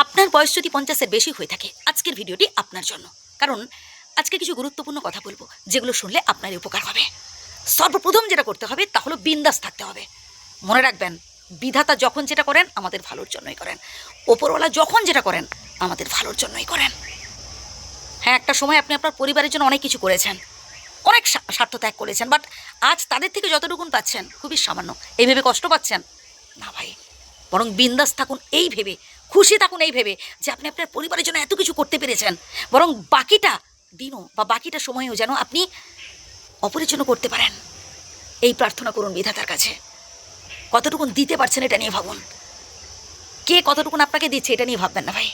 আপনার বয়স যদি 50-এর বেশি হয়ে থাকে আজকের ভিডিওটি আপনার জন্য। কারণ আজকে কিছু গুরুত্বপূর্ণ কথা বলবো যেগুলো শুনলে আপনার উপকার হবে। সর্বপ্রথম যেটা করতে হবে তা হলো বিন্দাস থাকতে হবে। মনে রাখবেন, বিধাতা যখন যেটা করেন আমাদের ভালোর জন্যই করেন, ওপরওয়ালা যখন যেটা করেন আমাদের ভালোর জন্যই করেন। হ্যাঁ, একটা সময় আপনি আপনার পরিবারের জন্য অনেক কিছু করেছেন, অনেক স্বার্থ ত্যাগ করেছেন, বাট আজ তাদের থেকে যতটুকুন পাচ্ছেন খুবই সামান্য। এই ভেবে কষ্ট পাচ্ছেন না ভাই, বরং বিন্দাস থাকুন এই ভেবে, খুশি থাকুন এই ভেবে যে আপনি আপনার পরিবারের জন্য এত কিছু করতে পেরেছেন। বরং বাকিটা দিনও বা বাকিটা সময়ও যেন আপনি অপরের জন্য করতে পারেন, এই প্রার্থনা করুন বিধাতার কাছে। কতটুকুন দিতে পারছেন এটা নিয়ে ভাবুন, কে কতটুকুন আপনাকে দিচ্ছে এটা নিয়ে ভাববেন না ভাই।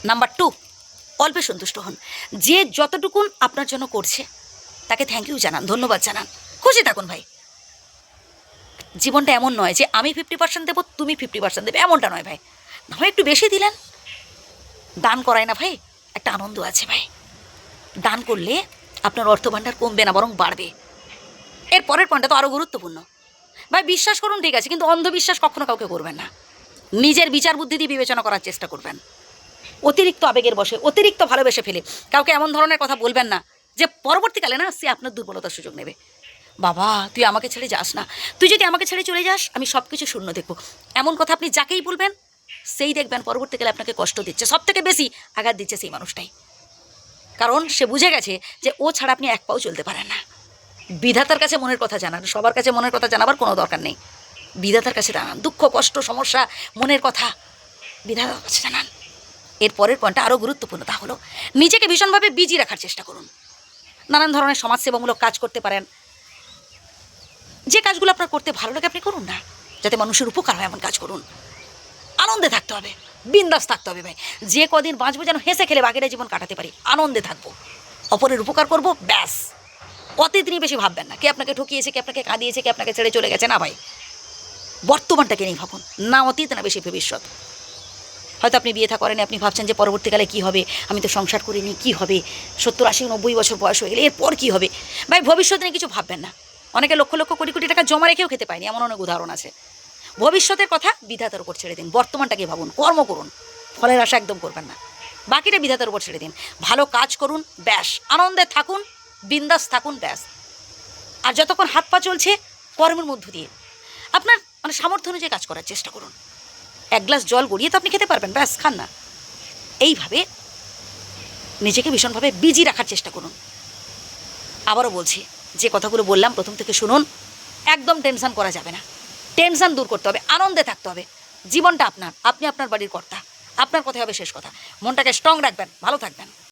নাম্বার 2, অল্পে সন্তুষ্ট হন। যে যতটুকুন আপনার জন্য করছে তাকে থ্যাংক ইউ জানান, ধন্যবাদ জানান, খুশি থাকুন ভাই। জীবনটা এমন নয় যে আমি 50% দেবো তুমি 50% দেবে, এমনটা নয় ভাই। না হয় একটু বেশি দিলেন, দান করায় না ভাই, একটা আনন্দ আছে ভাই। দান করলে আপনার অর্থভাণ্ডার কমবে না, বরং বাড়বে। এর পরের পয়েন্টটা তো আরও গুরুত্বপূর্ণ ভাই। বিশ্বাস করুন ঠিক আছে, কিন্তু অন্ধবিশ্বাস কখনো কাউকে করবেন না। নিজের বিচার বুদ্ধি দিয়ে বিবেচনা করার চেষ্টা করবেন। অতিরিক্ত আবেগের বশে, অতিরিক্ত ভালোবেসে ফেলে কাউকে এমন ধরনের কথা বলবেন না যে পরবর্তীকালে না সে আপনার দুর্বলতার সুযোগ নেবে। বাবা তুই আমাকে ছেড়ে যাস না, তুই যদি আমাকে ছেড়ে চলে যাস আমি সব কিছু শূন্য দেখবো, এমন কথা আপনি যাকেই বলবেন সেই দেখবেন পরবর্তীকালে আপনাকে কষ্ট দিচ্ছে, সব থেকে বেশি আঘাত দিচ্ছে সেই মানুষটাই। কারণ সে বুঝে গেছে যে ও ছাড়া আপনি এক পাও চলতে পারেন না। বিধাতার কাছে মনের কথা জানান, সবার কাছে মনের কথা জানাবার কোনো দরকার নেই। বিধাতার কাছে জানান, দুঃখ কষ্ট সমস্যা মনের কথা বিধাতার কাছে জানান। এর পরের পয়েন্টটা আরও গুরুত্বপূর্ণ, তা হলো নিজেকে ভীষণভাবে বিজি রাখার চেষ্টা করুন। নানান ধরনের সমাজসেবামূলক কাজ করতে পারেন, যে কাজগুলো আপনার করতে ভালো লাগে আপনি করুন না, যাতে মানুষের উপকার হয় এমন কাজ করুন। আনন্দে থাকতে হবে, বিন্দাস থাকতে হবে ভাই। যে কদিন বাঁচবো যেন হেসে খেলে বাকিটা জীবন কাটাতে পারি, আনন্দে থাকবো, অপরের উপকার করবো, ব্যাস। অতীত নিয়ে বেশি ভাববেন না, কে আপনাকে ঠকিয়েছে, কে আপনাকে কাঁদিয়েছে, কে আপনাকে ছেড়ে চলে গেছে, না ভাই। বর্তমানটাকে নিয়ে ভাবুন, না অতীত না বেশি ভবিষ্যৎ। হয়তো আপনি বিয়ে থা করেন, আপনি ভাবছেন যে পরবর্তীকালে কী হবে, আমি তো সংসার করিনি, কী হবে, 70, 80, 90 বছর বয়স হয়ে গেলে এরপর কী হবে। ভাই ভবিষ্যৎ নিয়ে কিছু ভাববেন না। অনেকে লক্ষ লক্ষ কোটি কোটি টাকা জমা রেখেও খেতে পায়নি, এমন অনেক উদাহরণ আছে। ভবিষ্যতের কথা বিধাতার উপর ছেড়ে দিন, বর্তমানটাকে ভাবুন, কর্ম করুন, ফলের আশা একদম করবেন না। বাকিটা বিধাতার উপর ছেড়ে দিন, ভালো কাজ করুন, ব্যাস। আনন্দে থাকুন, বিন্দাস থাকুন, ব্যাস। আর যতক্ষণ হাত পা চলছে কর্মের মধ্য দিয়ে আপনার সামর্থ্য অনুযায়ী কাজ করার চেষ্টা করুন। এক গ্লাস জল গড়িয়ে তো আপনি খেতে পারবেন, ব্যাস, খান না। এইভাবে নিজেকে ভীষণভাবে বিজি রাখার চেষ্টা করুন। আবারও বলছি, যে কথাগুলো বললাম প্রথম থেকে শুনুন। একদম টেনশন করা যাবে না, টেনশন দূর করতে হবে, আনন্দে থাকতে হবে। জীবনটা আপনার, আপনি আপনার বাড়ির কর্তা, আপনার কথাই হবে শেষ কথা। মনটাকে স্ট্রং রাখবেন, ভালো থাকবেন।